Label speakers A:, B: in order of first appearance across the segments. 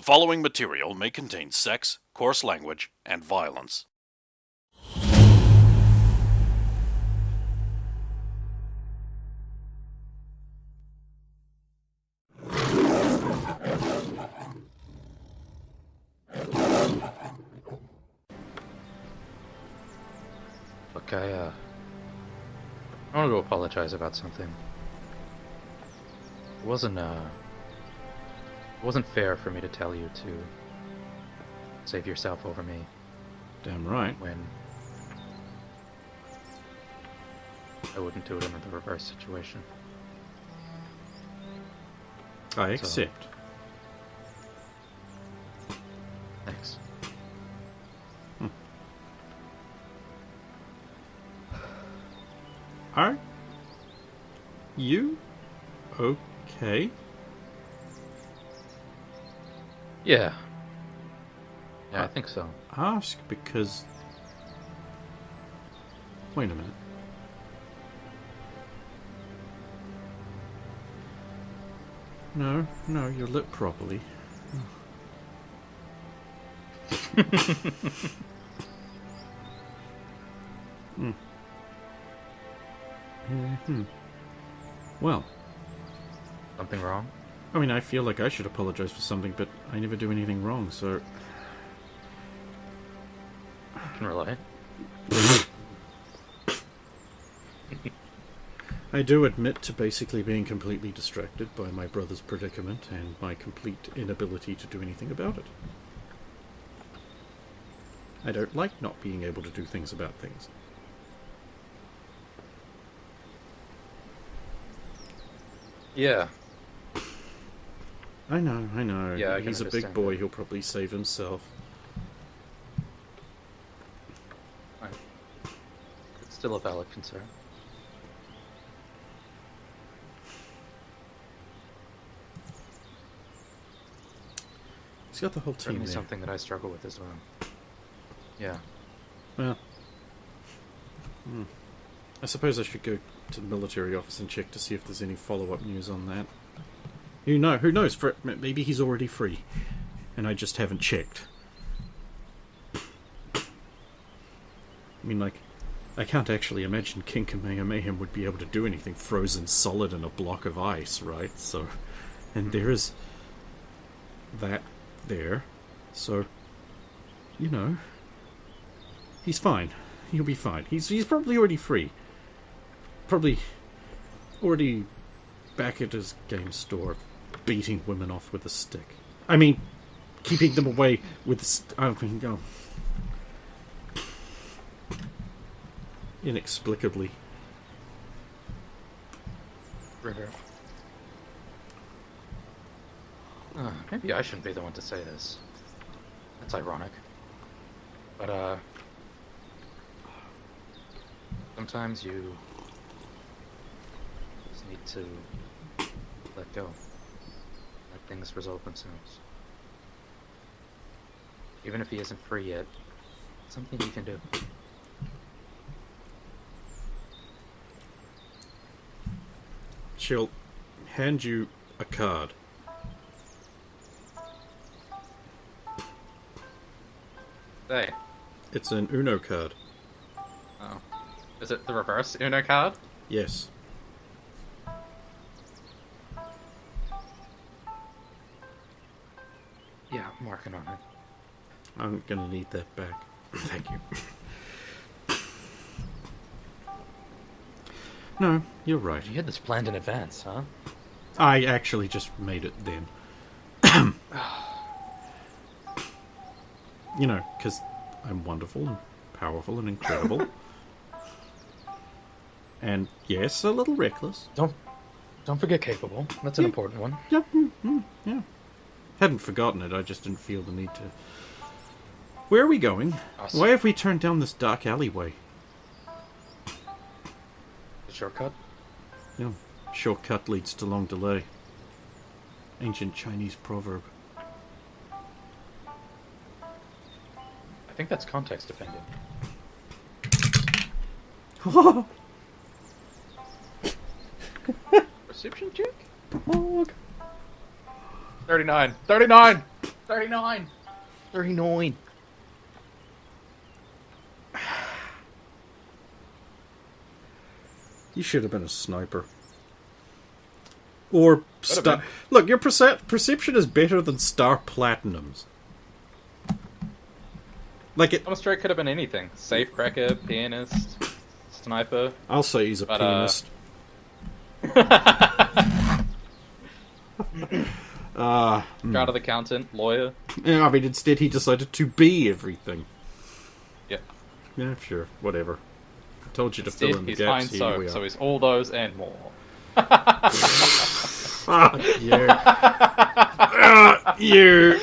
A: following material may contain sex, coarse language, and violence.
B: Look, I want to apologize about something. It wasn't fair for me to tell you to save yourself over me
C: Damn right.
B: when I wouldn't do it in the reverse situation.
C: I accept.
B: Thanks.
C: Are you okay?
B: Yeah. Yeah, I think so.
C: Ask because... Wait a minute. No, you're lit properly. Well,
B: Something wrong?
C: I mean, I feel like I should apologize for something, but I never do anything wrong, so...
B: I can relate.
C: I do admit to basically being completely distracted by my brother's predicament and my complete inability to do anything about it. I don't like not being able to do things about things.
B: Yeah.
C: I know.
B: Yeah, I can
C: He's a big
B: understand
C: boy,
B: that.
C: he'll probably save himself.
B: It's still a valid concern.
C: He's got the whole team
B: Certainly
C: there.
B: something that I struggle with as well. Yeah.
C: Well, I suppose I should go to the military office and check to see if there's any follow-up news on that. Who knows? Maybe he's already free, and I just haven't checked. I mean, like, I can't actually imagine King Kamehameha would be able to do anything frozen solid in a block of ice, right? So, and there is that there. So, you know, he's fine. He'll be fine. He's probably already free. Probably already back at his game store, beating women off with a stick. I mean, keeping them away with inexplicably.
B: River. Maybe I shouldn't be the one to say this. That's ironic. But, sometimes you just need to let go. Let things resolve themselves. Even if he isn't free yet, it's something you can do.
C: She'll hand you a card.
B: Hey.
C: It's an Uno card.
B: Oh. Is it the reverse Uno card?
C: Yes.
B: Yeah, I'm working on it.
C: I'm gonna need that back. Thank you. No, you're right.
B: You had this planned in advance, huh?
C: I actually just made it then. You know, because I'm wonderful and powerful and incredible. And yes, a little reckless.
B: Don't forget capable. That's an important one.
C: Yeah, yeah. Hadn't forgotten it, I just didn't feel the need to... Where are we going?
B: Awesome.
C: Why have we turned down this dark alleyway?
B: The shortcut?
C: Yeah, shortcut leads to long delay. Ancient Chinese proverb.
B: I think that's context dependent. Perception check? 39. 39! 39. 39.
C: You should have been a sniper. Or
B: Could've
C: star.
B: been.
C: Look, your perception is better than Star Platinum's. Like it.
B: Strike could have been anything. Safecracker, pianist, sniper.
C: I'll say he's a
B: But,
C: pianist.
B: Chartered accountant, lawyer.
C: Yeah, I mean, instead he decided to be everything.
B: Yeah.
C: Yeah, sure, whatever. I told you to
B: Instead,
C: fill in the
B: he's
C: gaps.
B: fine
C: Here we
B: so
C: are.
B: he's all those and more.
C: You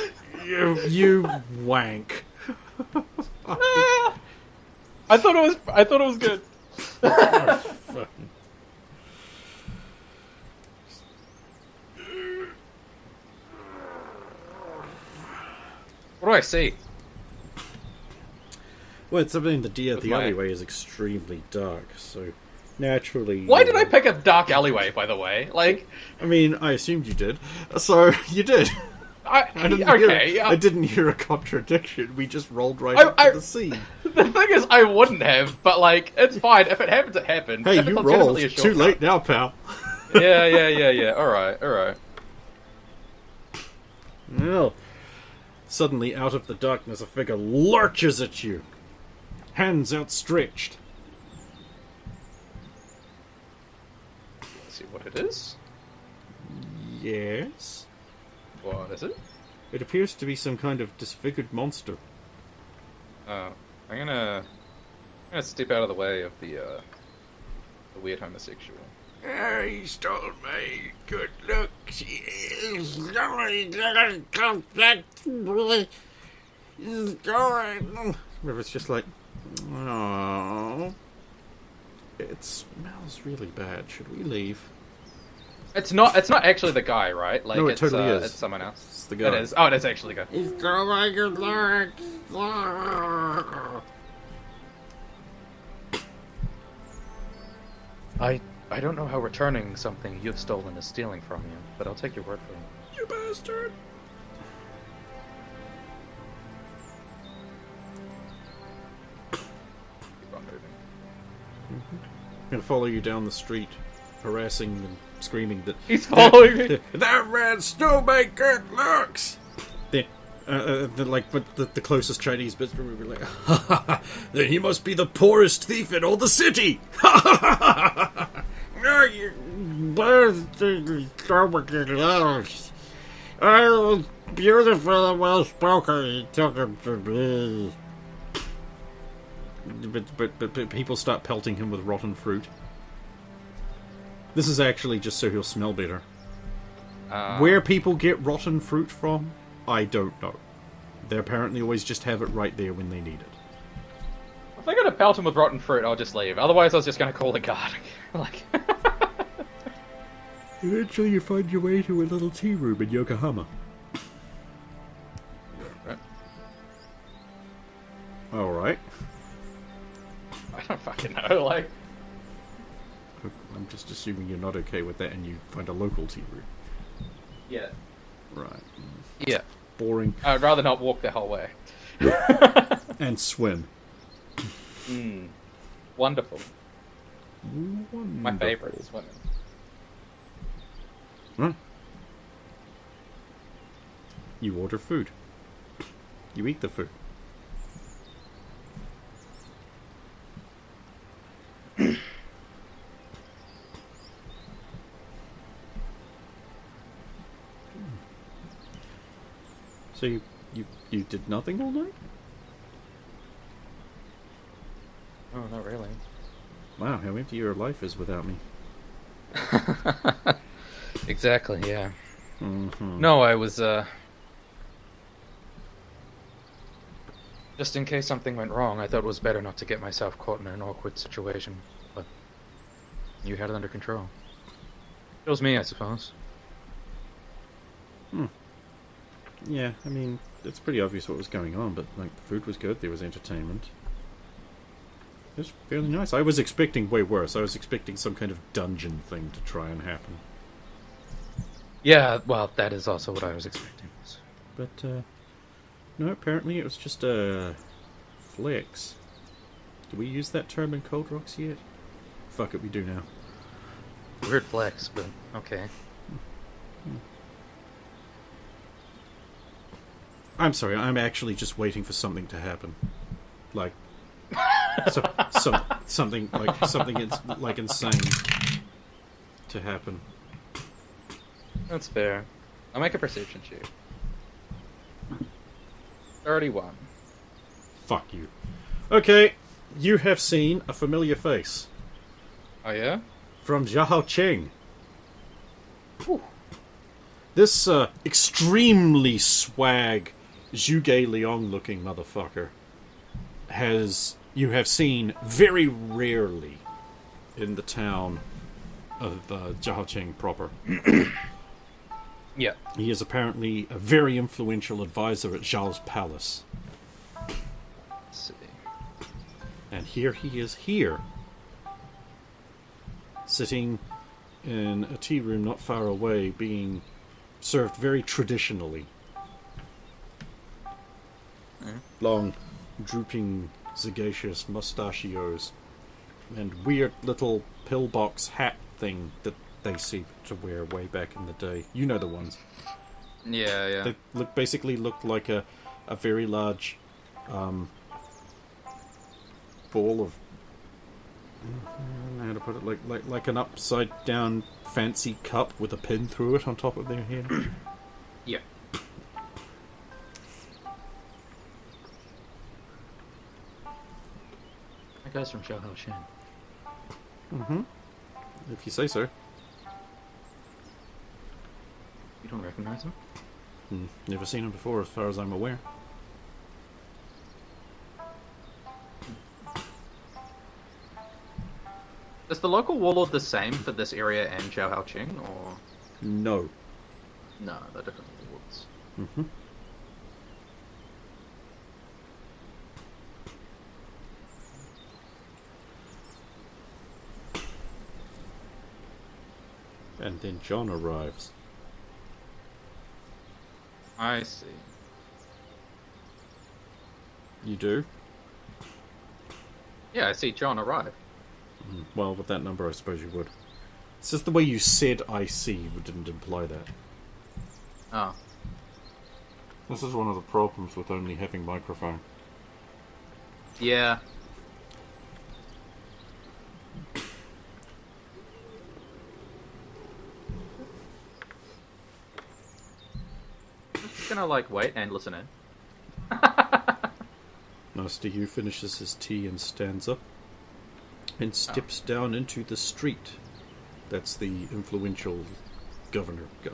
C: wank.
B: I thought it was good. What do I see?
C: Well, it's, I mean, the
B: With my-
C: alleyway is extremely dark, so naturally.
B: Why did I pick a dark alleyway, by the way? Like,
C: I mean, I assumed you did, so you did. I
B: okay.
C: didn't hear a contradiction. We just rolled right
B: I-
C: into the scene.
B: The thing is, I wouldn't have, but like, it's fine. If it happens, it happened.
C: Hey,
B: If
C: you
B: it's
C: rolled.
B: legitimately a
C: Too
B: shortcut-
C: late now, pal.
B: Yeah. Alright.
C: Well, suddenly, out of the darkness, a figure lurches at you, hands outstretched.
B: Let's see what it is.
C: Yes.
B: What is it?
C: It appears to be some kind of disfigured monster.
B: I'm gonna step out of the way of the weird homosexual.
C: He stole my good looks. He's gonna come back to me. He's going. It's just like, oh, it smells really bad. Should we leave?
B: It's not actually the guy, right? Like,
C: No, it
B: it's,
C: totally is.
B: It's someone else.
C: It's the guy.
B: It is. Oh, it is actually the guy.
C: He's got my good looks.
B: I don't know how returning something you've stolen is stealing from you, but I'll take your word for it.
C: You bastard.
B: Keep on moving.
C: I'm gonna follow you down the street, harassing and screaming that
B: He's following me.
C: that man stole my good looks. But the closest Chinese businessman would be like, ha ha ha, then he must be the poorest thief in all the city. Ha ha ha ha. No, you stole my good looks. I was beautiful and well spoken. He took him from me. But people start pelting him with rotten fruit. This is actually just so he'll smell better. Where people get rotten fruit from, I don't know. They apparently always just have it right there when they need it.
B: If they're gonna pelt him with rotten fruit, I'll just leave. Otherwise, I was just gonna call the guard. Like,
C: Eventually you find your way to a little tea room in Yokohama.
B: Right.
C: Alright.
B: I don't fucking know. Like,
C: I'm just assuming you're not okay with that and you find a local tea room.
B: yeah,
C: Right.
B: yeah.
C: Boring.
B: I'd rather not walk the whole way.
C: And swim.
B: Wonderful.
C: Wonderful.
B: My favorite is swimming.
C: Huh? You order food. You eat the food. So you did nothing all night?
B: Oh, not really.
C: Wow, how empty your life is without me.
B: Exactly, yeah.
C: Mm-hmm.
B: No, I was, just in case something went wrong, I thought it was better not to get myself caught in an awkward situation. But you had it under control. It was me, I suppose.
C: Yeah, I mean, it's pretty obvious what was going on, but like the food was good, there was entertainment. It was fairly nice. I was expecting way worse. I was expecting some kind of dungeon thing to try and happen.
B: Yeah, well, that is also what I was expecting.
C: But No, apparently it was just a flex. Do we use that term in Cold Rocks yet? Fuck it, we do now.
B: Weird flex, but okay.
C: I'm sorry, I'm actually just waiting for something to happen. Like, something like insane to happen.
B: That's fair. I'll make a perception check. 31.
C: Fuck you. Okay, you have seen a familiar face.
B: Oh yeah?
C: From Zhao Cheng.
B: Whew.
C: This extremely swag, Zhuge Liang looking motherfucker you have seen very rarely in the town of Jiaoqing proper.
B: Yeah.
C: He is apparently a very influential advisor at Zhao's palace.
B: Let's see.
C: And here he is here, sitting in a tea room not far away, being served very traditionally. Long, drooping, sagacious mustachios, and weird little pillbox hat thing that they seem to wear way back in the day. You know the ones.
B: Yeah, yeah.
C: They basically look like a very large ball of... I don't know how to put it. Like an upside down fancy cup with a pin through it on top of their head.
B: Yeah. That guy's from Xiao Shen.
C: Mm-hmm. If you say so.
B: You don't recognize him?
C: Never seen him before, as far as I'm aware.
B: Is the local warlord the same for this area and Zhao Haoqing, or...?
C: No.
B: No, they're different warlords.
C: Mm-hmm. And then John arrives.
B: I see.
C: You do?
B: Yeah, I see John arrive.
C: Well, with that number, I suppose you would. It's just the way you said "I see" didn't imply that.
B: Oh.
C: This is one of the problems with only having microphone.
B: Yeah. I'm just gonna, wait and listen in.
C: Master Yu finishes his tea and stands up and steps down into the street. That's the influential governor guy.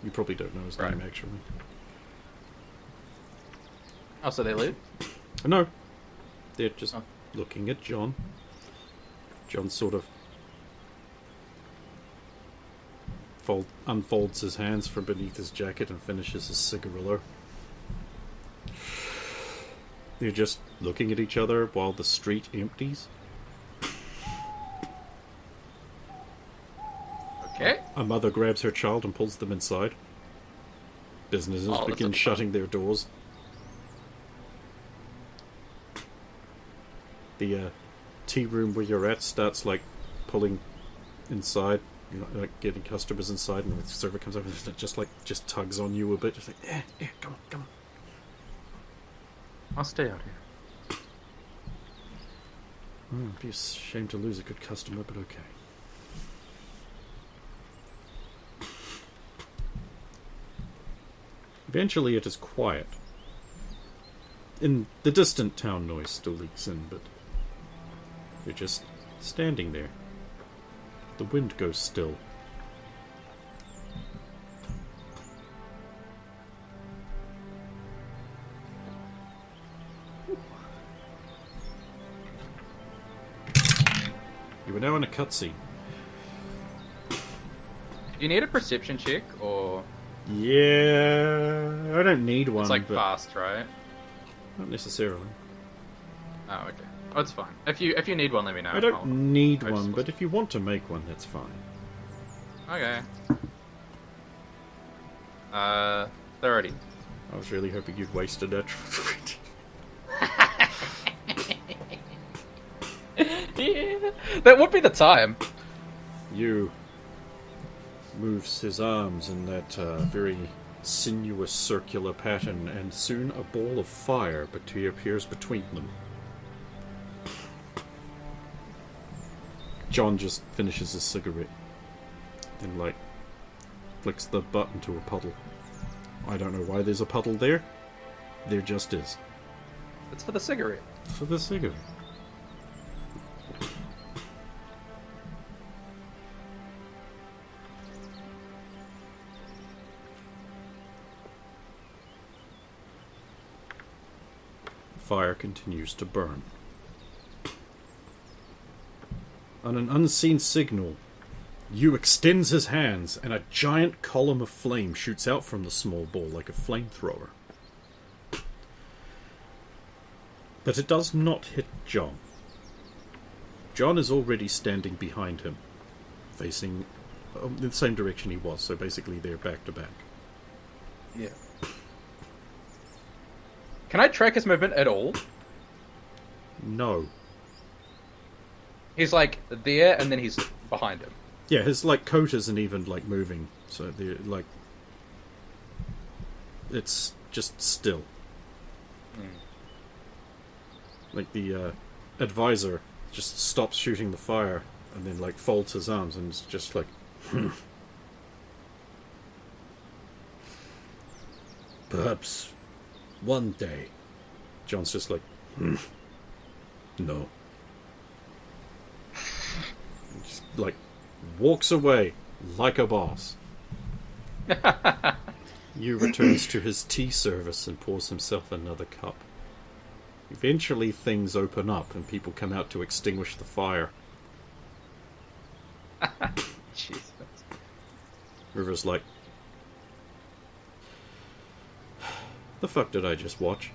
C: You probably don't know his name, actually.
B: Oh, so they leave?
C: No. They're just looking at John. John sort of unfolds his hands from beneath his jacket and finishes his cigarillo. They're just looking at each other while the street empties.
B: Okay.
C: A mother grabs her child and pulls them inside. Businesses begin shutting their doors. The tea room where you're at starts pulling inside, getting customers inside, and the server comes over and just tugs on you a bit, just come on.
B: I'll stay out here.
C: It'd be a shame to lose a good customer, but okay. Eventually it is quiet. In the distant town noise still leaks in, but you're just standing there. The wind goes still. You are now in a cutscene.
B: Do you need a perception check, or...?
C: Yeah, I don't need one.
B: It's
C: but
B: fast, right?
C: not necessarily.
B: Oh, okay. Oh, it's fine. If you need one, let me know.
C: I don't need
B: I
C: one,
B: just-
C: but if you want to make one, that's fine.
B: Okay. 30.
C: I was really hoping you'd wasted that.
B: Yeah, that would be the time.
C: You moves his arms in that very sinuous circular pattern, and soon a ball of fire appears between them. John just finishes his cigarette and, like, flicks the button to a puddle. I don't know why there's a puddle there. There just is.
B: It's for the cigarette.
C: For the cigarette. Fire continues to burn. On an unseen signal, Yu extends his hands, and a giant column of flame shoots out from the small ball like a flamethrower. But it does not hit John. John is already standing behind him, facing the same direction he was, so basically they're back to back.
B: Yeah. Can I track his movement at all?
C: No.
B: He's like there, and then he's behind him.
C: Yeah, his like coat isn't even like moving, so they're like it's just still. Like the advisor just stops shooting the fire and then like folds his arms and is just like perhaps one day. John's just like no. Just like walks away like a boss. Yu returns to his tea service and pours himself another cup. Eventually things open up and people come out to extinguish the fire.
B: Jesus.
C: River's like, the fuck did I just watch?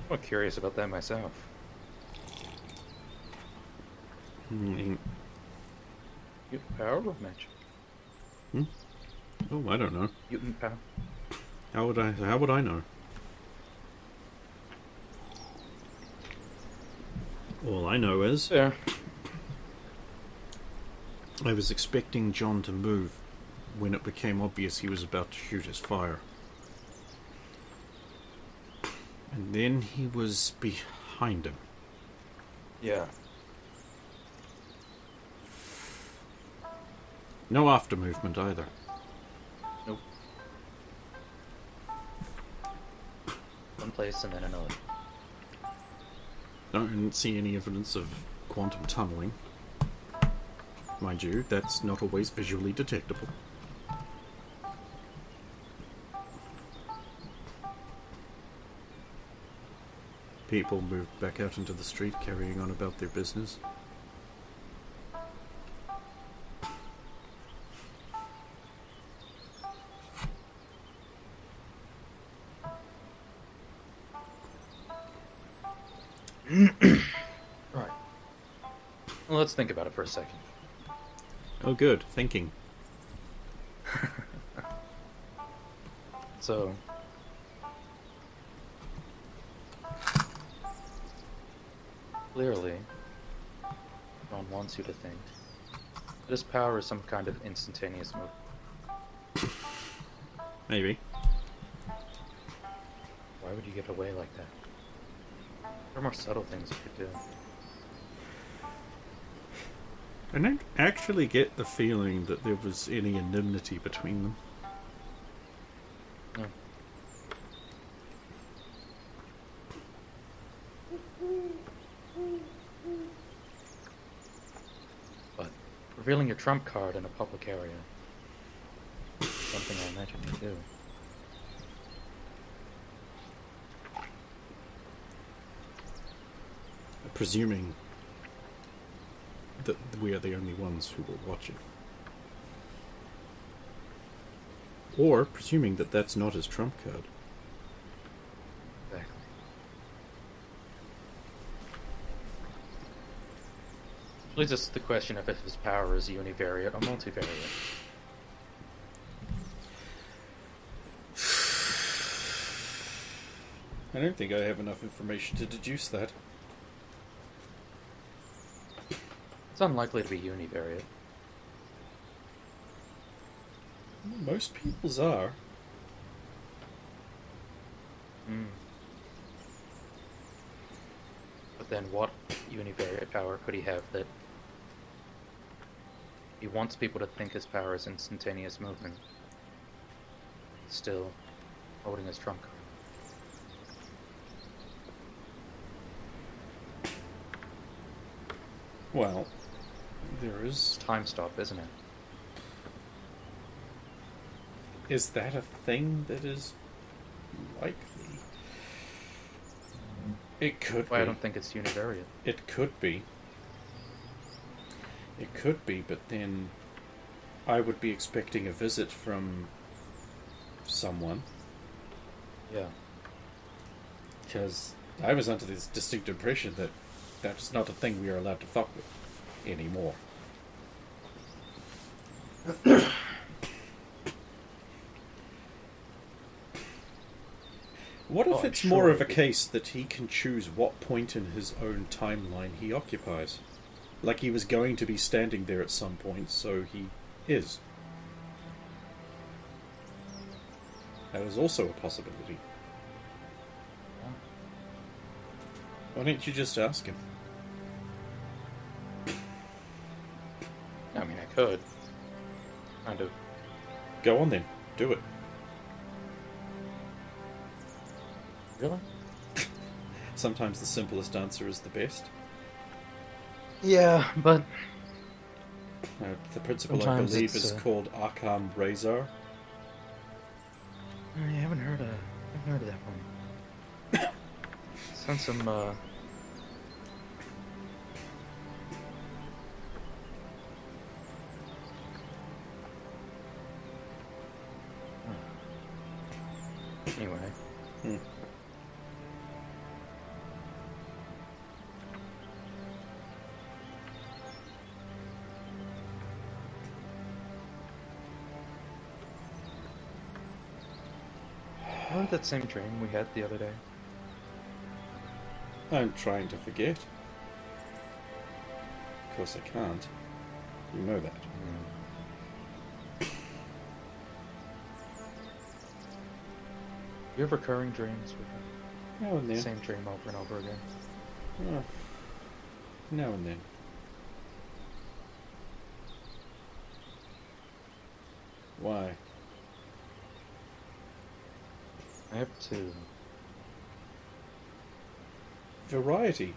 B: I'm curious about that myself.
C: Mm,
B: Mutant power or magic?
C: oh, I don't know.
B: Mutant power.
C: How would I know? All I know is
B: There.
C: I was expecting John to move when it became obvious he was about to shoot his fire. And then he was behind him.
B: Yeah.
C: No after movement either.
B: Nope. One place and then another.
C: Don't see any evidence of quantum tunneling. Mind you, that's not always visually detectable. People moved back out into the street, carrying on about their business.
B: Right. Well, let's think about it for a second.
C: Oh good, thinking.
B: So, clearly, Ron wants you to think that his power is some kind of instantaneous move.
C: Maybe.
B: Why would you get away like that? There are more subtle things you could do.
C: I don't actually get the feeling that there was any enmity between them.
B: No. But revealing your trump card in a public area is something I imagine you do.
C: Presuming that we are the only ones who were watching. Or presuming that that's not his trump card.
B: Exactly. Leads us to the question of if his power is univariate or multivariate.
C: I don't think I have enough information to deduce that.
B: It's unlikely to be univariate.
C: Most people's are.
B: But then what univariate power could he have that he wants people to think his power is instantaneous movement? He's still holding his trump card.
C: Well, there is...
B: Time stop, isn't it?
C: Is that a thing that is likely? It could be.
B: Well, I don't think it's univariate.
C: It could be. It could be, but then I would be expecting a visit from someone.
B: Yeah.
C: Because I was under this distinct impression that that's not a thing we are allowed to fuck with anymore. What if it's more of a case that he can choose what point in his own timeline he occupies? Like he was going to be standing there at some point, so he is. That is also a possibility. Why don't you just ask him?
B: I mean, I could. Kind of.
C: Go on then. Do it.
B: Really?
C: Sometimes the simplest answer is the best.
B: Yeah, but
C: The principle, I
B: sometimes
C: believe,
B: it's,
C: is called Arkham Razor.
B: I haven't heard of that one. Sent some anyway. Remember that same dream we had the other day?
C: I'm trying to forget. Of course I can't. You know that.
B: You have recurring dreams with
C: Now and
B: the
C: then.
B: same dream over and over again.
C: Oh. Now and then. Why?
B: I have two.
C: Variety.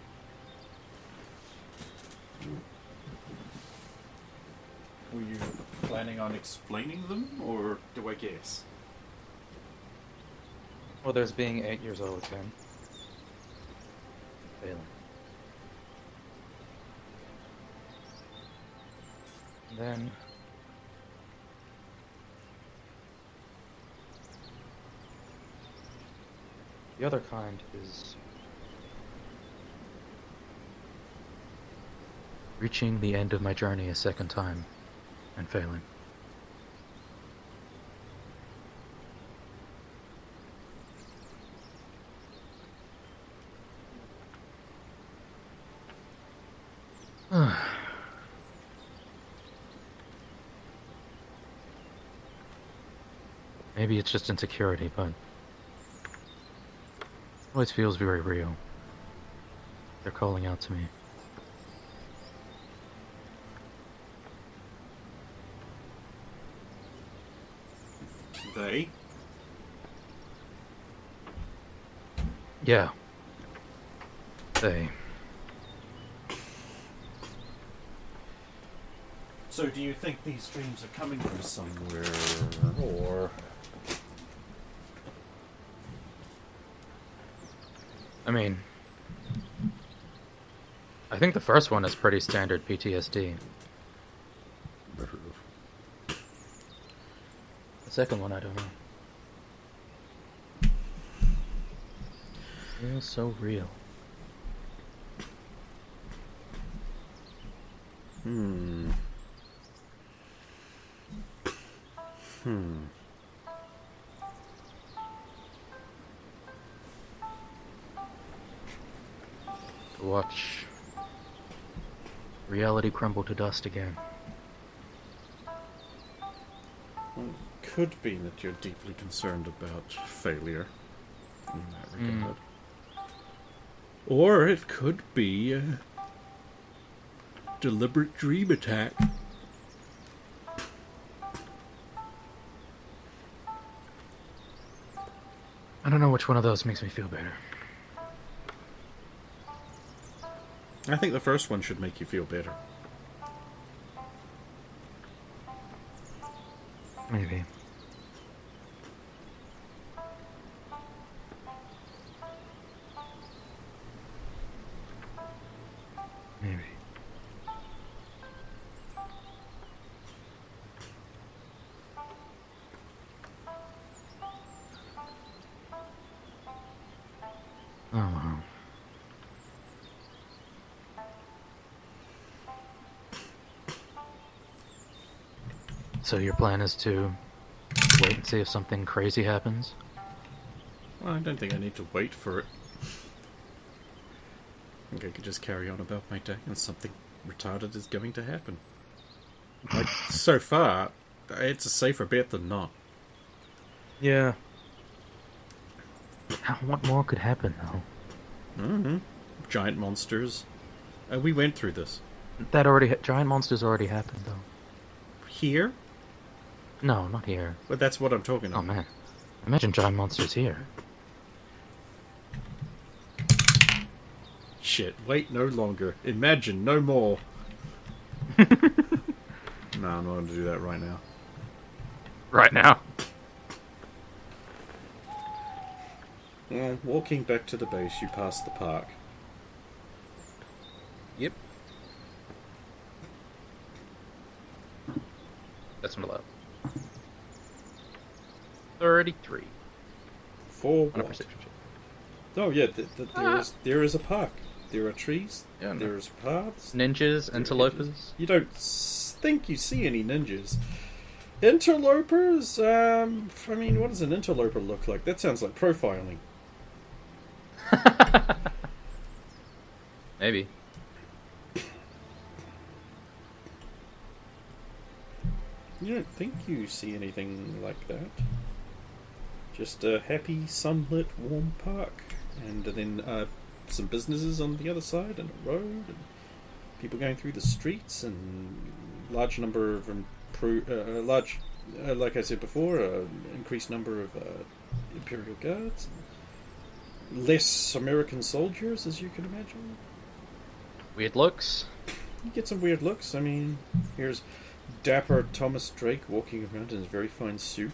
C: Were you planning on explaining them, or do I guess?
B: Well, there's being 8 years old again. Failing. And then the other kind is reaching the end of my journey a second time and failing. Maybe it's just insecurity, but it always feels very real. They're calling out to me.
C: They?
B: Yeah. They.
C: So do you think these dreams are coming from somewhere, or...
B: I mean, I think the first one is pretty standard PTSD. The second one, I don't know. Feels so real. Watch reality crumble to dust again.
C: Well, it could be that you're deeply concerned about failure in that regard. Or it could be a deliberate dream attack.
B: I don't know which one of those makes me feel better.
C: I think the first one should make you feel better.
B: Maybe. Maybe. Oh wow. So your plan is to wait and see if something crazy happens?
C: Well, I don't think I need to wait for it. I think I could just carry on about my day and something retarded is going to happen. Like, so far, it's a safer bet than not.
B: Yeah. What more could happen, though?
C: Mm-hmm. Giant monsters. We went through this.
B: That already... Giant monsters already happened, though.
C: Here?
B: No, not here.
C: But that's what I'm talking about.
B: Oh, man. Imagine giant monsters here.
C: Shit, wait no longer. Imagine no more. No, I'm not going to do that right now.
B: Right now?
C: Well, walking back to the base, you pass the park.
B: Yep. That's not low. 33.
C: For
B: On a
C: what?
B: perception check.
C: Oh yeah, there is a park. There are trees.
B: Yeah, no.
C: There's paths.
B: Ninjas, interlopers.
C: You don't think you see any ninjas. Interlopers? I mean, what does an interloper look like? That sounds like profiling.
B: Maybe.
C: You don't think you see anything like that. Just a happy, sunlit, warm park. And then some businesses on the other side, and a road, and people going through the streets, and large number of like I said before, increased number of Imperial Guards, less American soldiers, as you can imagine.
B: Weird looks.
C: You get some weird looks. I mean, here's dapper Thomas Drake walking around in his very fine suit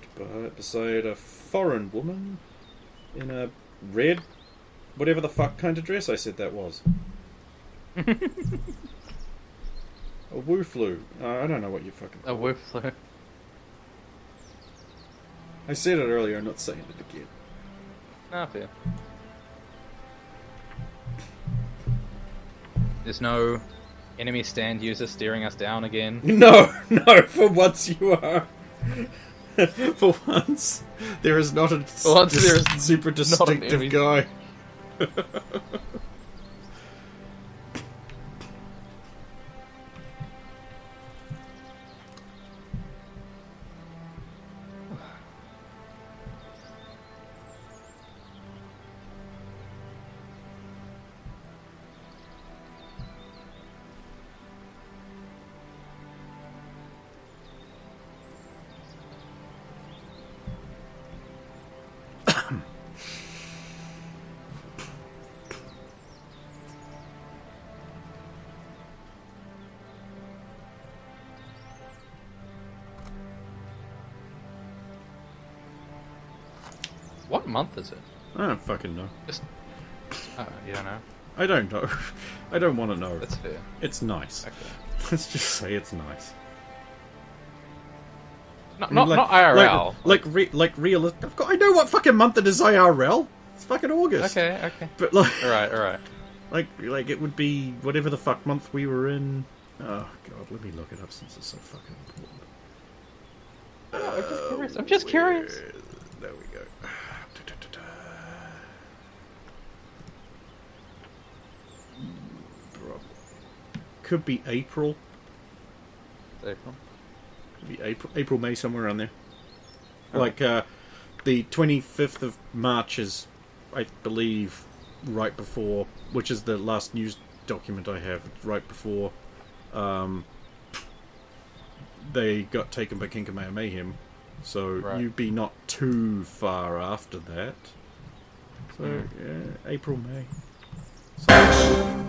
C: beside a foreign woman in a red, whatever the fuck kind of dress I said that was. A wooflu. I don't know what you fucking call
B: A
C: it.
B: wooflu.
C: I said it earlier, I'm not saying it again.
B: Ah, fair. There's no enemy stand user steering us down again.
C: No, for once you are. For once, there is not a super distinctive
B: enemy.
C: guy.
B: What month is it?
C: I don't fucking know.
B: Just... you don't know?
C: I don't know. I don't want to know.
B: That's fair.
C: It's nice.
B: Okay.
C: Let's just say it's nice.
B: Not IRL.
C: Like real. I know what fucking month it is IRL. It's fucking August.
B: Okay.
C: But like,
B: Alright.
C: like it would be whatever the fuck month we were in. Oh god, let me look it up since it's so fucking important.
B: I'm just curious.
C: There we go. could be April.
B: April.
C: Could be April, May, somewhere around there. Like, the 25th of March is, I believe, right before, which is the last news document I have, right before they got taken by King Kamehameha. So
B: Right.
C: you'd be not too far after that. So, yeah, April, May. So,